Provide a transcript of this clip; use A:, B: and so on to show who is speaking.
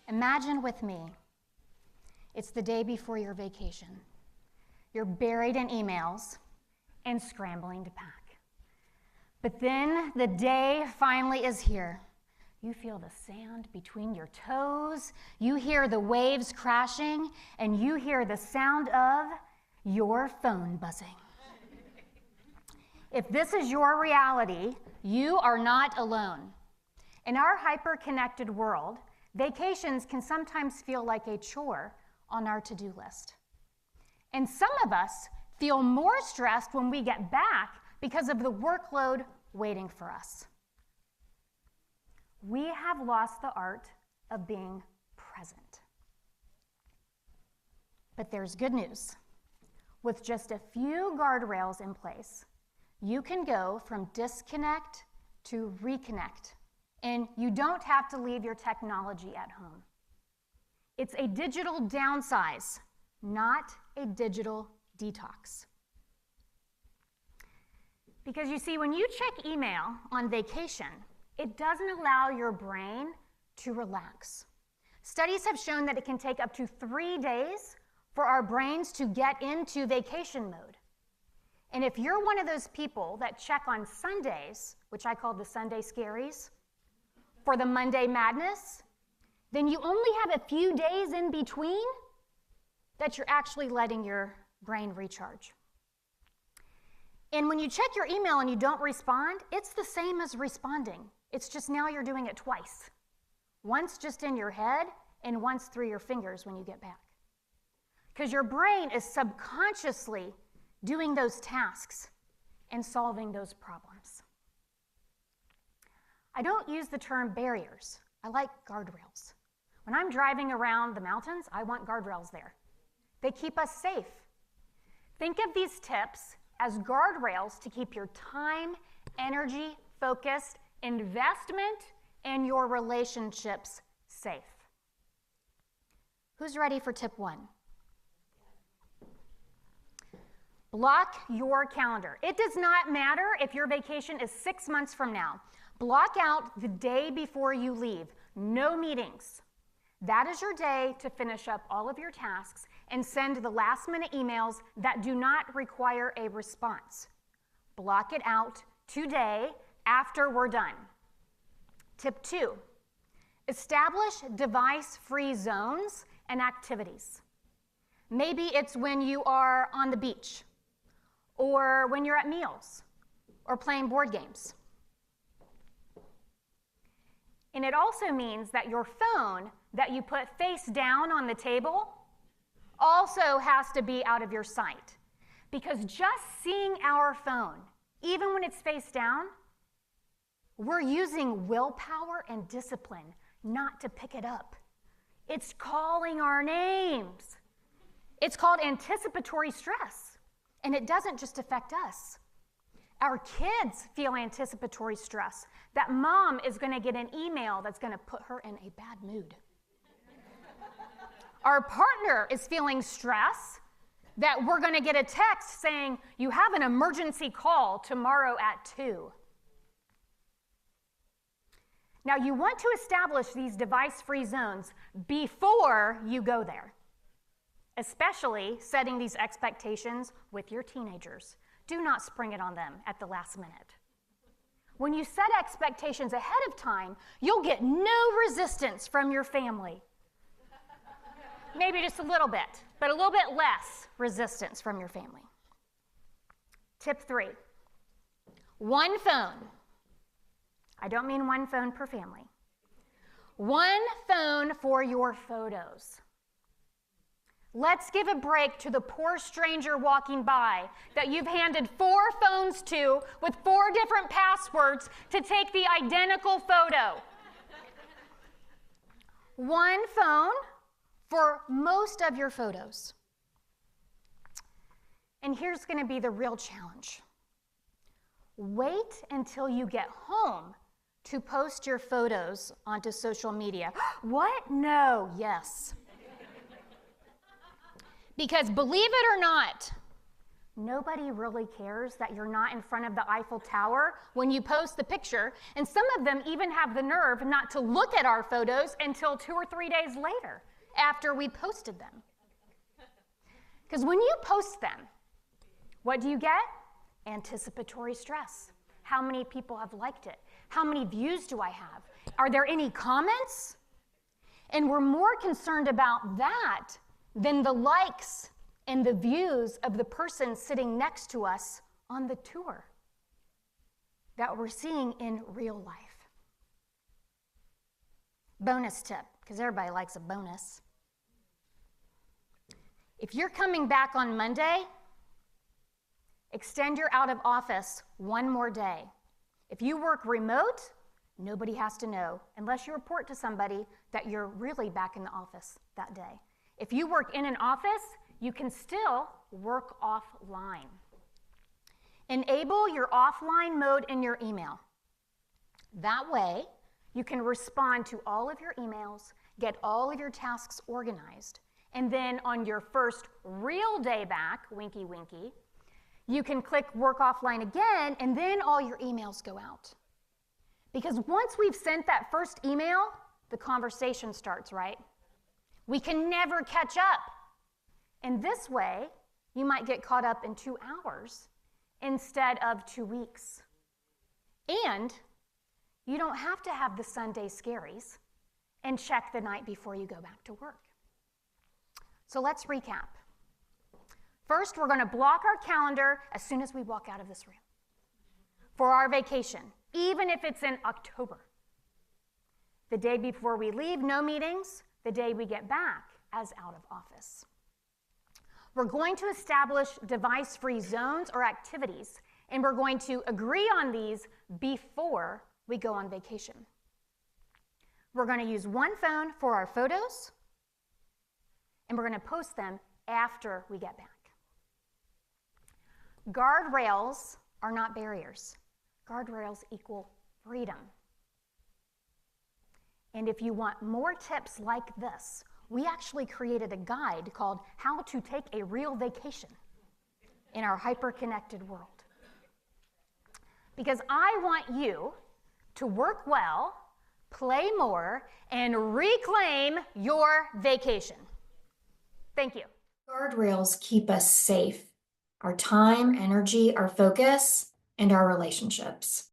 A: Imagine with me, it's the day before your vacation. You're buried in emails and scrambling to pack. But then the day finally is here. You feel the sand between your toes, you hear the waves crashing, and you hear the sound of your phone buzzing. If this is your reality, you are not alone. In our hyper-connected world, vacations can sometimes feel like a chore on our to-do list. And some of us feel more stressed when we get back because of the workload waiting for us. We have lost the art of being present. But there's good news. With just a few guardrails in place, you can go from disconnect to reconnect, and you don't have to leave your technology at home. It's a digital downsize, not a digital detox. Because you see, when you check email on vacation, it doesn't allow your brain to relax. Studies have shown that it can take up to 3 days for our brains to get into vacation mode. And if you're one of those people that check on Sundays, which I call the Sunday Scaries, for the Monday madness, then you only have a few days in between that you're actually letting your brain recharge. And when you check your email and you don't respond, it's the same as responding. It's just now you're doing it twice. Once just in your head and once through your fingers when you get back. Because your brain is subconsciously doing those tasks and solving those problems. I don't use the term barriers. I like guardrails. When I'm driving around the mountains, I want guardrails there. They keep us safe. Think of these tips as guardrails to keep your time, energy, focused, investment, and your relationships safe. Who's ready for tip 1? Block your calendar. It does not matter if your vacation is 6 months from now. Block out the day before you leave. No meetings. That is your day to finish up all of your tasks and send the last-minute emails that do not require a response. Block it out today after we're done. Tip 2, establish device-free zones and activities. Maybe it's when you are on the beach, or when you're at meals, or playing board games. And it also means that your phone that you put face down on the table also has to be out of your sight. Because just seeing our phone, even when it's face down, we're using willpower and discipline not to pick it up. It's calling our names. It's called anticipatory stress, and it doesn't just affect us. Our kids feel anticipatory stress that mom is going to get an email that's going to put her in a bad mood. Our partner is feeling stress that we're going to get a text saying, you have an emergency call tomorrow at 2. Now, you want to establish these device-free zones before you go there, especially setting these expectations with your teenagers. Do not spring it on them at the last minute. When you set expectations ahead of time, you'll get no resistance from your family. Maybe just a little bit, but a little bit less resistance from your family. Tip 3, one phone. I don't mean one phone per family. One phone for your photos. Let's give a break to the poor stranger walking by that you've handed 4 phones to with 4 different passwords to take the identical photo. One phone for most of your photos. And here's going to be the real challenge. Wait until you get home to post your photos onto social media. What? No, yes. Because believe it or not, Nobody really cares that you're not in front of the Eiffel Tower when you post the picture, and some of them even have the nerve not to look at our photos until 2 or 3 days later after we posted them. Because when you post them, what do you get? Anticipatory stress. How many people have liked it? How many views do I have? Are there any comments? And we're more concerned about that than the likes and the views of the person sitting next to us on the tour that we're seeing in real life. Bonus tip, because everybody likes a bonus. If you're coming back on Monday, extend your out of office 1 more day. If you work remote, nobody has to know unless you report to somebody that you're really back in the office that day. If you work in an office, you can still work offline. Enable your offline mode in your email. That way, you can respond to all of your emails, get all of your tasks organized, and then on your first real day back, winky winky, you can click work offline again, and then all your emails go out. Because once we've sent that first email, the conversation starts, right? We can never catch up. And this way, you might get caught up in 2 hours instead of 2 weeks. And you don't have to have the Sunday Scaries and check the night before you go back to work. So let's recap. First, we're going to block our calendar as soon as we walk out of this room for our vacation, even if it's in October. The day before we leave, no meetings. The day we get back, as out of office. We're going to establish device-free zones or activities, and we're going to agree on these before we go on vacation. We're going to use one phone for our photos, and we're going to post them after we get back. Guardrails are not barriers. Guardrails equal freedom. And if you want more tips like this, we actually created a guide called How to Take a Real Vacation in our hyper-connected world. Because I want you to work well, play more, and reclaim your vacation. Thank you.
B: Guardrails keep us safe. Our time, energy, our focus, and our relationships.